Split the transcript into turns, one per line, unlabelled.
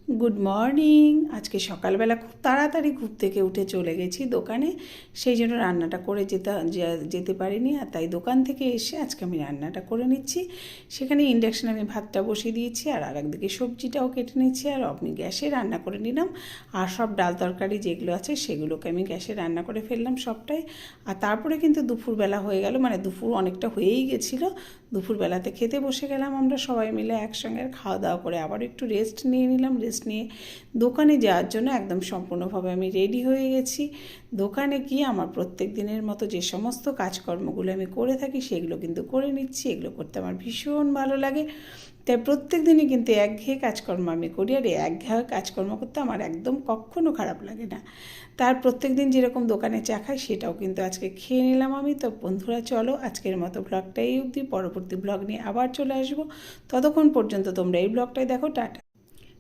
Good morning. আজকে সকালবেলা খুব তাড়াতাড়ি ঘুম থেকে উঠে চলে গেছি দোকানে, সেই জন্য রান্নাটা করে যেতে পারিনি। আর তাই দোকান থেকে এসে আজকে আমি রান্নাটা করে নিচ্ছি। সেখানে ইন্ডাকশানে আমি ভাতটা বসিয়ে দিয়েছি, আর একদিকে সবজিটাও কেটে নিচ্ছি, আর আমি গ্যাসে রান্না করে নিলাম। আর সব ডাল তরকারি যেগুলো আছে সেগুলোকে আমি গ্যাসে রান্না করে ফেললাম সবটাই। আর তারপরে কিন্তু দুপুরবেলা হয়ে গেল, মানে দুপুর অনেকটা হয়েই গেছিলো। দুপুরবেলাতে খেতে বসে গেলাম আমরা সবাই মিলে একসঙ্গে। খাওয়া দাওয়া করে আবার একটু রেস্ট নিয়ে নিলাম। রেস্ট নিয়ে দোকানে যাওয়ার জন্য একদম সম্পূর্ণভাবে আমি রেডি হয়ে গেছি। দোকানে গিয়ে আমার প্রত্যেক দিনের মতো যে সমস্ত কাজকর্মগুলো আমি করে থাকি সেগুলো কিন্তু করে নিচ্ছি। এগুলো করতে আমার ভীষণ ভালো লাগে। তাই প্রত্যেক দিনই কিন্তু একঘেয়ে কাজকর্ম আমি করি, আর এই একঘেয়ে কাজকর্ম করতে আমার একদম কখনও খারাপ লাগে না। তার প্রত্যেক দিন যেরকম দোকানে চা খাই সেটাও কিন্তু আজকে খেয়ে নিলাম আমি। তো বন্ধুরা, চলো আজকের মতো ব্লগটা এই অবধি। পরবর্তী ব্লগ নিয়ে আবার চলে আসবো। ততক্ষণ পর্যন্ত তোমরা এই ব্লগটাই দেখো। টাটা।